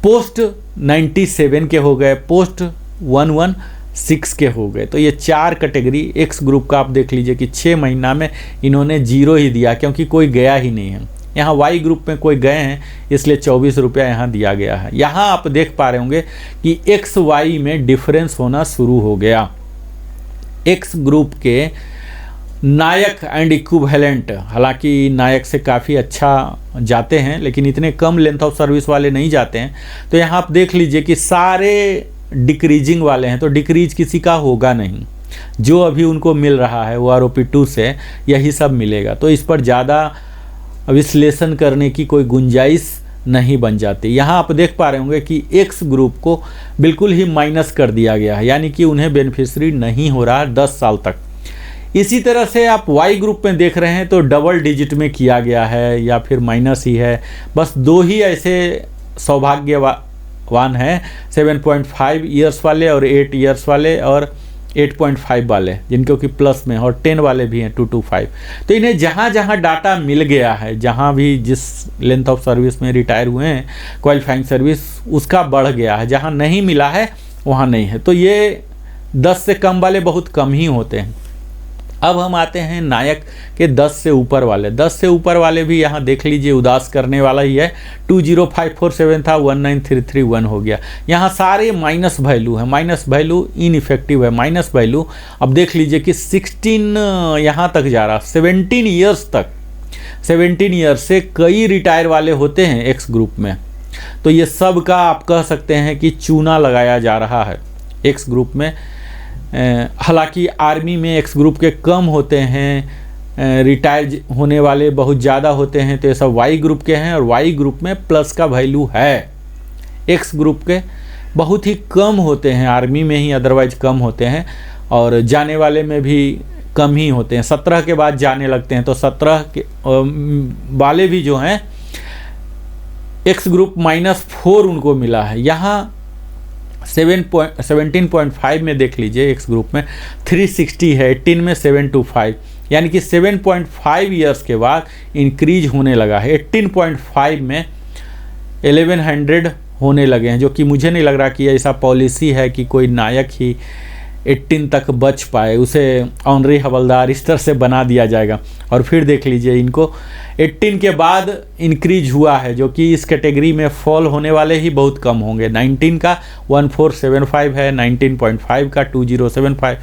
पोस्ट 97 के हो गए, पोस्ट 116 के हो गए। तो ये 4 कैटेगरी। एक्स ग्रुप का आप देख लीजिए कि 6 महीना में इन्होंने 0 ही दिया, क्योंकि कोई गया ही नहीं है। यहाँ वाई ग्रुप में कोई गए हैं, इसलिए 24 रुपया यहाँ दिया गया है। यहाँ आप देख पा रहे होंगे कि एक्स वाई में डिफरेंस होना शुरू हो गया। एक्स ग्रुप के नायक एंड इक्विवेलेंट, हालांकि नायक से काफ़ी अच्छा जाते हैं, लेकिन इतने कम लेंथ ऑफ सर्विस वाले नहीं जाते हैं। तो यहाँ आप देख लीजिए कि सारे डिक्रीजिंग वाले हैं, तो डिक्रीज किसी का होगा नहीं। जो अभी उनको मिल रहा है OROP 2 से यही सब मिलेगा। तो इस पर ज़्यादा विश्लेषण करने की कोई गुंजाइश नहीं बन जाती। यहाँ आप देख पा रहे होंगे कि एक्स ग्रुप को बिल्कुल ही माइनस कर दिया गया है, यानी कि उन्हें बेनिफिशरी नहीं हो रहा 10 साल तक। इसी तरह से आप वाई ग्रुप में देख रहे हैं तो डबल डिजिट में किया गया है या फिर माइनस ही है। बस 2 ही ऐसे सौभाग्यवान हैं, 7.5 ईयर्स वाले और 8 ईयर्स वाले और 8.5 वाले, जिनको कि प्लस में, और 10 वाले भी हैं 225। तो इन्हें जहाँ जहाँ डाटा मिल गया है, जहाँ भी जिस लेंथ ऑफ सर्विस में रिटायर हुए हैं क्वालिफाइंग सर्विस, उसका बढ़ गया है। जहाँ नहीं मिला है वहाँ नहीं है। तो ये 10 से कम वाले बहुत कम ही होते हैं। अब हम आते हैं नायक के 10 से ऊपर वाले। 10 से ऊपर वाले भी यहाँ देख लीजिए उदास करने वाला ही है। 20547 था, 19331 हो गया। यहाँ सारे माइनस वैल्यू है, माइनस वैल्यू इनइफेक्टिव है, माइनस वैल्यू। अब देख लीजिए कि 16 यहाँ तक जा रहा, 17 ईयर्स तक 17 ईयर से कई रिटायर वाले होते हैं एक्स ग्रुप में। तो ये सब का आप कह सकते हैं कि चूना लगाया जा रहा है एक्स ग्रुप में। हालांकि आर्मी में एक्स ग्रुप के कम होते हैं, रिटायर होने वाले बहुत ज़्यादा होते हैं, तो ये सब वाई ग्रुप के हैं। और वाई ग्रुप में प्लस का वैल्यू है, एक्स ग्रुप के बहुत ही कम होते हैं, आर्मी में ही अदरवाइज कम होते हैं, और जाने वाले में भी कम ही होते हैं। 17 के बाद जाने लगते हैं, तो 17 के वाले भी जो हैं एक्स ग्रुप -4 उनको मिला है। यहाँ 17.5 में देख लीजिए, एक्स ग्रुप में 360 है, 18 में 725, यानी कि 7.5 ईयर्स के बाद इंक्रीज होने लगा है। 18.5 में 1100 होने लगे हैं, जो कि मुझे नहीं लग रहा कि ऐसा पॉलिसी है कि कोई नायक ही 18 तक बच पाए, उसे ऑनरी हवलदार इस तरह से बना दिया जाएगा। और फिर देख लीजिए, इनको 18 के बाद इंक्रीज हुआ है, जो कि इस कैटेगरी में फॉल होने वाले ही बहुत कम होंगे। 19 का 1475 है, 19.5 का 2075।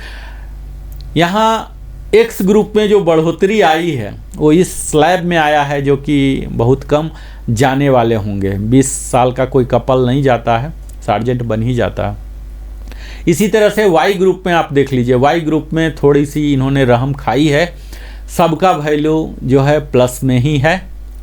यहाँ एक्स ग्रुप में जो बढ़ोतरी आई है वो इस स्लैब में आया है, जो कि बहुत कम जाने वाले होंगे। 20 साल का कोई कपल नहीं जाता है, सार्जेंट बन ही जाता है। इसी तरह से वाई ग्रुप में आप देख लीजिए, वाई ग्रुप में थोड़ी सी इन्होंने रहम खाई है, सबका वैल्यू जो है प्लस में ही है।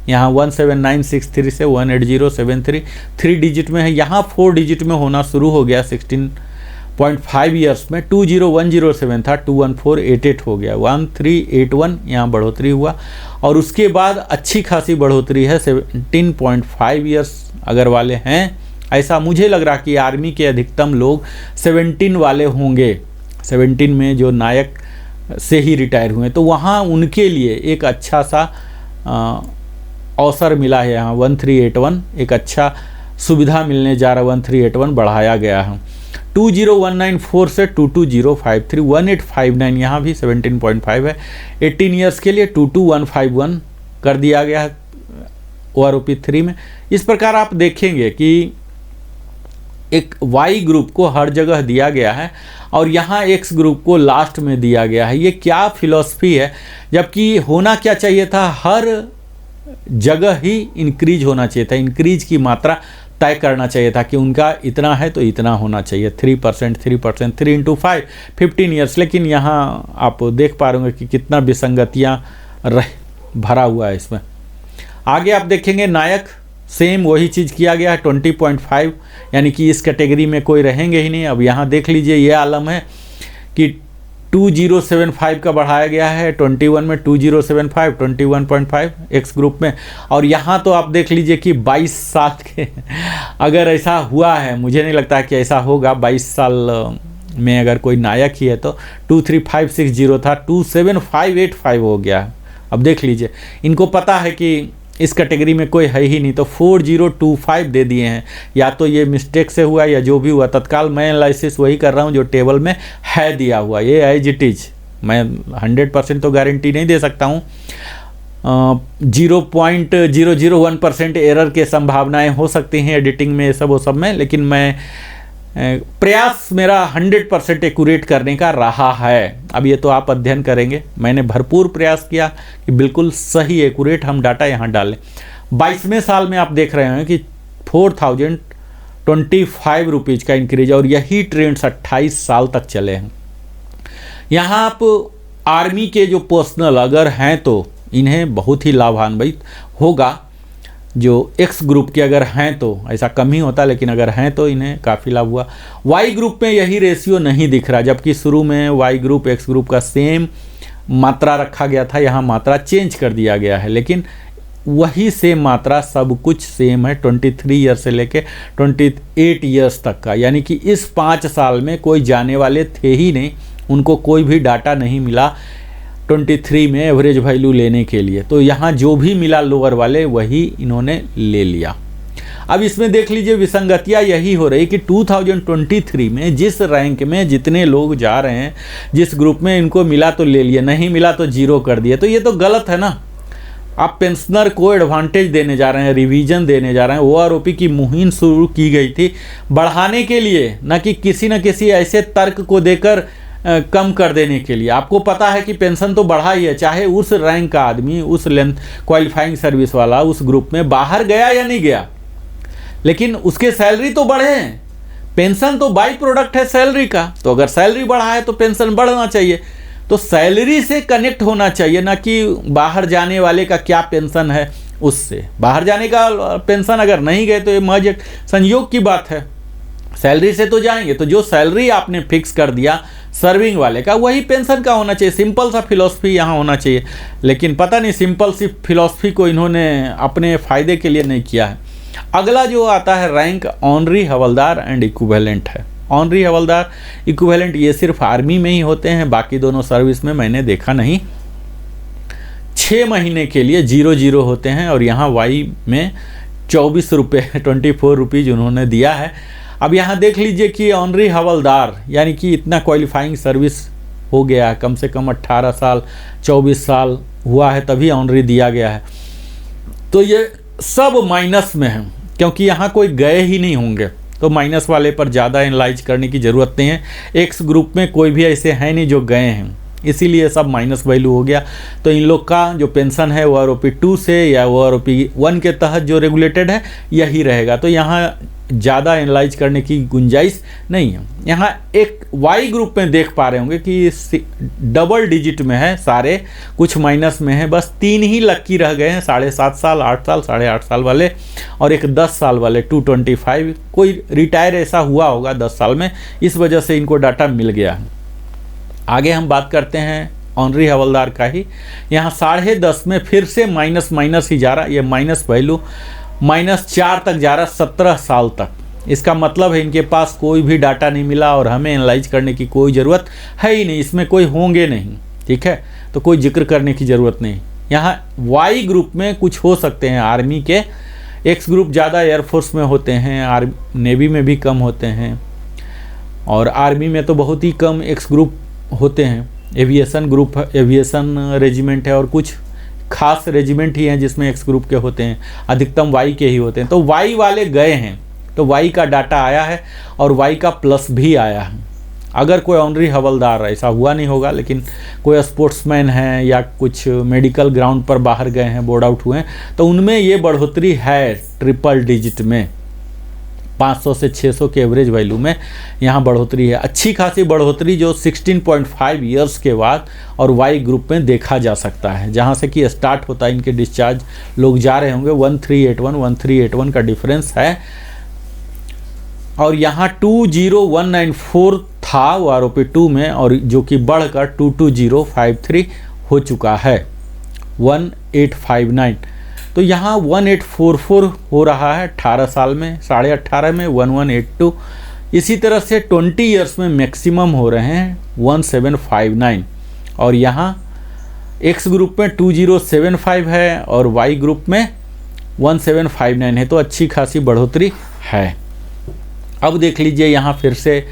यहाँ 17963 से 18073 3 डिजिट में है, यहाँ 4 डिजिट में होना शुरू हो गया 16.5 ईयर्स में। 20107 था, 21488 हो गया, 1381 यहाँ बढ़ोतरी हुआ। और उसके बाद अच्छी खासी बढ़ोतरी है, 17.5 ईयर्स अगर वाले हैं, ऐसा मुझे लग रहा कि आर्मी के अधिकतम लोग 17 वाले होंगे, 17 में जो नायक से ही रिटायर हुए, तो वहाँ उनके लिए एक अच्छा सा अवसर मिला है। यहाँ 1381 एक अच्छा सुविधा मिलने जा रहा, 1381 बढ़ाया गया है। 20194 से 22053, 1859 यहाँ भी 17.5 है। 18 ईयर्स के लिए 22151 कर दिया गया है OROP 3 में। इस प्रकार आप देखेंगे कि एक वाई ग्रुप को हर जगह दिया गया है और यहाँ एक्स ग्रुप को लास्ट में दिया गया है। ये क्या फिलॉसफी है, जबकि होना क्या चाहिए था, हर जगह ही इंक्रीज होना चाहिए था, इंक्रीज की मात्रा तय करना चाहिए था कि उनका इतना है तो इतना होना चाहिए, 3%, 3 इंटू 5, 15 ईयर्स। लेकिन यहाँ आप देख पा रहे होंगे कि कितना विसंगतियाँ भरा हुआ है इसमें। आगे आप देखेंगे नायक, सेम वही चीज़ किया गया है, 20.5, यानी कि इस कैटेगरी में कोई रहेंगे ही नहीं। अब यहाँ देख लीजिए, ये आलम है कि 2075 का बढ़ाया गया है, 21 में 2075, 21.5 एक्स ग्रुप में। और यहाँ तो आप देख लीजिए कि 22 साल के अगर ऐसा हुआ है, मुझे नहीं लगता कि ऐसा होगा, 22 साल में अगर कोई नायक ही है तो 23560 था, 27585 हो गया है। अब देख लीजिए, इनको पता है कि इस कैटेगरी में कोई है ही नहीं, तो 4025 दे दिए हैं। या तो ये मिस्टेक से हुआ या जो भी हुआ, तत्काल मैं एनालिसिस वही कर रहा हूँ जो टेबल में है दिया हुआ, ये एज इट इज। मैं 100% तो गारंटी नहीं दे सकता हूँ, 0.001% एरर के संभावनाएं हो सकती हैं एडिटिंग में, ये सब वो सब में, लेकिन मैं प्रयास मेरा 100% एक्यूरेट करने का रहा है। अब ये तो आप अध्ययन करेंगे, मैंने भरपूर प्रयास किया कि बिल्कुल सही एक्यूरेट हम डाटा यहाँ डालें। 22वें साल में आप देख रहे हैं कि 4025 रुपीज़ का इंक्रीज, और यही ट्रेंड्स 28 साल तक चले हैं। यहाँ आप आर्मी के जो पर्सनल अगर हैं तो इन्हें बहुत ही लाभान्वित होगा, जो एक्स ग्रुप के अगर हैं तो, ऐसा कम ही होता लेकिन अगर हैं तो इन्हें काफ़ी लाभ हुआ। वाई ग्रुप में यही रेशियो नहीं दिख रहा, जबकि शुरू में वाई ग्रुप एक्स ग्रुप का सेम मात्रा रखा गया था, यहाँ मात्रा चेंज कर दिया गया है, लेकिन वही सेम मात्रा, सब कुछ सेम है 23 ईयर से लेके 28 ईयर्स तक का। यानी कि इस 5 साल में कोई जाने वाले थे ही नहीं, उनको कोई भी डाटा नहीं मिला 23 में एवरेज वैल्यू लेने के लिए। तो यहाँ जो भी मिला लोअर वाले वही इन्होंने ले लिया। अब इसमें देख लीजिए विसंगतियाँ यही हो रही कि 2023 में जिस रैंक में जितने लोग जा रहे हैं, जिस ग्रुप में इनको मिला तो ले लिए, नहीं मिला तो जीरो कर दिए। तो ये तो गलत है ना। आप पेंशनर को एडवांटेज देने जा रहे हैं, रिवीजन देने जा रहे हैं। OROP की मुहिम शुरू की गई थी बढ़ाने के लिए, न कि किसी न किसी ऐसे तर्क को देकर कम कर देने के लिए। आपको पता है कि पेंशन तो बढ़ा ही है, चाहे उस रैंक का आदमी, उस लेंथ क्वालिफाइंग सर्विस वाला उस ग्रुप में बाहर गया या नहीं गया, लेकिन उसके सैलरी तो बढ़े हैं। पेंशन तो बाई प्रोडक्ट है सैलरी का, तो अगर सैलरी बढ़ा है तो पेंशन बढ़ना चाहिए। तो सैलरी से कनेक्ट होना चाहिए, ना कि बाहर जाने वाले का क्या पेंशन है उससे। बाहर जाने का पेंशन अगर नहीं गए तो ये महज एक संयोग की बात है, सैलरी से तो जाएंगे। तो जो सैलरी आपने फिक्स कर दिया सर्विंग वाले का, वही पेंशन का होना चाहिए। सिंपल सा फिलॉसफी यहाँ होना चाहिए, लेकिन पता नहीं सिंपल सी फिलॉसफी को इन्होंने अपने फ़ायदे के लिए नहीं किया है। अगला जो आता है rank honorary havildar and equivalent है। ऑनरी हवलदार इक्विवेलेंट ये सिर्फ आर्मी में ही होते हैं, बाकी दोनों सर्विस में मैंने देखा नहीं। 6 महीने के लिए 0-0 होते हैं और यहाँ वाई में 24 रुपये 24 रुपीज़ उन्होंने दिया है। अब यहाँ देख लीजिए कि ऑनरी हवलदार यानी कि इतना क्वालिफाइंग सर्विस हो गया है, कम से कम 18 साल 24 साल हुआ है तभी ऑनरी दिया गया है। तो ये सब माइनस में है, क्योंकि यहाँ कोई गए ही नहीं होंगे, तो माइनस वाले पर ज़्यादा एनालाइज करने की ज़रूरत नहीं है। एक्स ग्रुप में कोई भी ऐसे हैं नहीं जो गए हैं, इसीलिए सब माइनस वैल्यू हो गया। तो इन लोग का जो पेंशन है वो आरओपी 2 से या वो आरओपी 1 के तहत जो रेगुलेटेड है यही रहेगा। तो यहाँ ज़्यादा एनालाइज करने की गुंजाइश नहीं है। यहाँ एक वाई ग्रुप में देख पा रहे होंगे कि डबल डिजिट में है सारे, कुछ माइनस में है, बस 3 ही लक्की रह गए हैं, 7.5 साल, 8 साल, 8.5 साल वाले और एक 10 साल वाले 225। कोई रिटायर ऐसा हुआ होगा 10 साल में, इस वजह से इनको डाटा मिल गया है। आगे हम बात करते हैं ऑनरी हवलदार का ही। यहाँ 10.5 में फिर से माइनस ही जा रहा, ये माइनस वैल्यू -4 तक जा रहा, 17 साल तक। इसका मतलब है इनके पास कोई भी डाटा नहीं मिला और हमें एनालाइज करने की कोई ज़रूरत है ही नहीं, इसमें कोई होंगे नहीं, ठीक है, तो कोई जिक्र करने की ज़रूरत नहीं। यहाँ वाई ग्रुप में कुछ हो सकते हैं आर्मी के, एक्स ग्रुप ज़्यादा एयरफोर्स में होते हैं, नेवी में भी कम होते हैं और आर्मी में तो बहुत ही कम एक्स ग्रुप होते हैं। एविएशन ग्रुप, एविएशन रेजिमेंट है और कुछ खास रेजिमेंट ही हैं जिसमें एक्स ग्रुप के होते हैं, अधिकतम वाई के ही होते हैं। तो वाई वाले गए हैं तो वाई का डाटा आया है और वाई का प्लस भी आया है। अगर कोई ऑनरी हवलदार, ऐसा हुआ नहीं होगा, लेकिन कोई स्पोर्ट्समैन है या कुछ मेडिकल ग्राउंड पर बाहर गए हैं, बोर्ड आउट हुए हैं, तो उनमें ये बढ़ोतरी है ट्रिपल डिजिट में, 500 से 600 के एवरेज वैल्यू में यहाँ बढ़ोतरी है, अच्छी खासी बढ़ोतरी जो 16.5 ईयर्स के बाद और वाई ग्रुप में देखा जा सकता है, जहाँ से कि स्टार्ट होता है इनके डिस्चार्ज, लोग जा रहे होंगे 1381 का डिफरेंस है। और यहाँ 20194 था वो आरओपी 2 में, और जो कि बढ़कर 22053 हो चुका है, 1859। तो यहाँ 1844 हो रहा है 18 साल में, 18.5 में 1182। इसी तरह से 20 ईयर्स में मैक्सिमम हो रहे हैं 1759। और यहाँ एक्स ग्रुप में 2075 है और वाई ग्रुप में 1759 है, तो अच्छी खासी बढ़ोतरी है। अब देख लीजिए यहाँ फिर से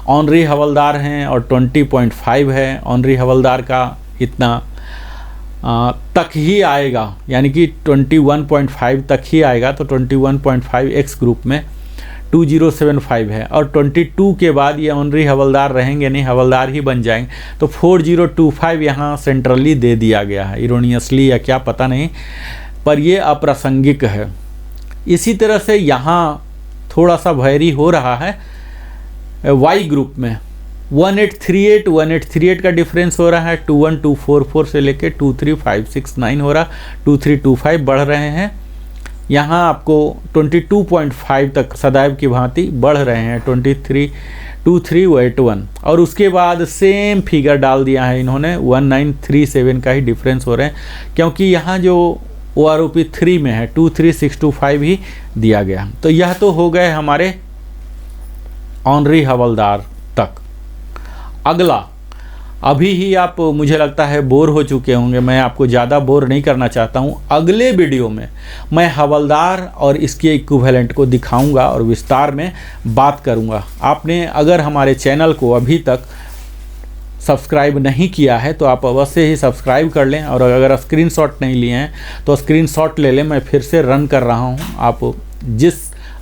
ऑनरी हवलदार हैं और 20.5 है, ऑनरी हवलदार का इतना तक ही आएगा, यानी कि 21.5 तक ही आएगा। तो 21.5 एक्स ग्रुप में 2075 है और 22 के बाद ये ऑनरी हवलदार रहेंगे नहीं, हवलदार ही बन जाएंगे। तो 4025 यहाँ सेंट्रली दे दिया गया है, इरोनियसली या क्या पता नहीं, पर ये अप्रासंगिक है। इसी तरह से यहाँ थोड़ा सा वैरी हो रहा है वाई ग्रुप में, 1838 का डिफरेंस हो रहा है, 21244 से लेके 23569 हो रहा, 2325 बढ़ रहे हैं। यहाँ आपको 22.5 तक सदैव की भांति बढ़ रहे हैं, 2381। और उसके बाद सेम फिगर डाल दिया है इन्होंने, 1937 का ही डिफरेंस हो रहे हैं, क्योंकि यहाँ जो OROP 3 में है 23625 ही दिया गया। तो यह तो हो गए हमारे ऑनरी हवलदार तक। अगला, अभी ही आप मुझे लगता है बोर हो चुके होंगे, मैं आपको ज़्यादा बोर नहीं करना चाहता हूँ। अगले वीडियो में मैं हवलदार और इसके इक्विवेलेंट को दिखाऊंगा और विस्तार में बात करूँगा। आपने अगर हमारे चैनल को अभी तक सब्सक्राइब नहीं किया है तो आप अवश्य ही सब्सक्राइब कर लें, और अगर स्क्रीनशॉट नहीं लिए हैं तो स्क्रीनशॉट ले लें। मैं फिर से रन कर रहा हूँ, आप जिस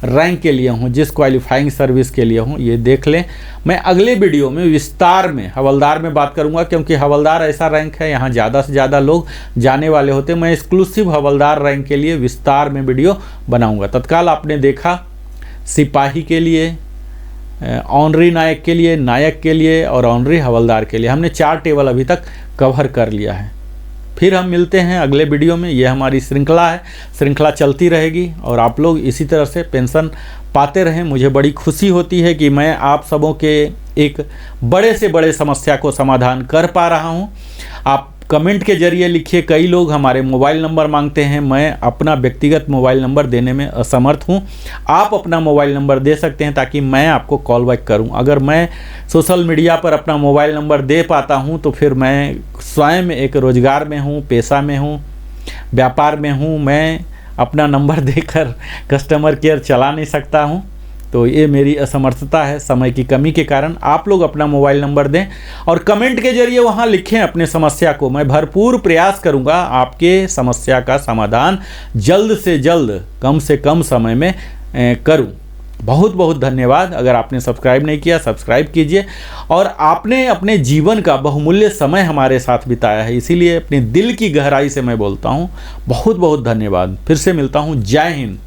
रैंक के लिए हूँ, जिस क्वालिफाइंग सर्विस के लिए हूँ, ये देख लें। मैं अगले वीडियो में विस्तार में हवलदार में बात करूँगा, क्योंकि हवलदार ऐसा रैंक है यहाँ ज़्यादा से ज़्यादा लोग जाने वाले होते। मैं एक्सक्लूसिव हवलदार रैंक के लिए विस्तार में वीडियो बनाऊँगा। तत्काल आपने देखा सिपाही के लिए, ऑनरी नायक के लिए, नायक के लिए और ऑनरी हवलदार के लिए हमने 4 टेबल अभी तक कवर कर लिया है। फिर हम मिलते हैं अगले वीडियो में। ये हमारी श्रृंखला है, श्रृंखला चलती रहेगी और आप लोग इसी तरह से पेंशन पाते रहें। मुझे बड़ी खुशी होती है कि मैं आप सबों के एक बड़े से बड़े समस्या को समाधान कर पा रहा हूँ। आप कमेंट के जरिए लिखिए, कई लोग हमारे मोबाइल नंबर मांगते हैं, मैं अपना व्यक्तिगत मोबाइल नंबर देने में असमर्थ हूं। आप अपना मोबाइल नंबर दे सकते हैं ताकि मैं आपको कॉल बैक करूं। अगर मैं सोशल मीडिया पर अपना मोबाइल नंबर दे पाता हूं तो फिर मैं स्वयं एक रोजगार में हूं, पेशा में हूं, व्यापार में हूं। मैं अपना नंबर देकर कस्टमर केयर चला नहीं सकता हूं। तो ये मेरी असमर्थता है समय की कमी के कारण। आप लोग अपना मोबाइल नंबर दें और कमेंट के जरिए वहाँ लिखें अपने समस्या को। मैं भरपूर प्रयास करूँगा आपके समस्या का समाधान जल्द से जल्द, कम से कम समय में करूँ। बहुत बहुत धन्यवाद। अगर आपने सब्सक्राइब नहीं किया, सब्सक्राइब कीजिए। और आपने अपने जीवन का बहुमूल्य समय हमारे साथ बिताया है, इसीलिए अपने दिल की गहराई से मैं बोलता हूँ बहुत बहुत धन्यवाद। फिर से मिलता हूँ। जय हिंद।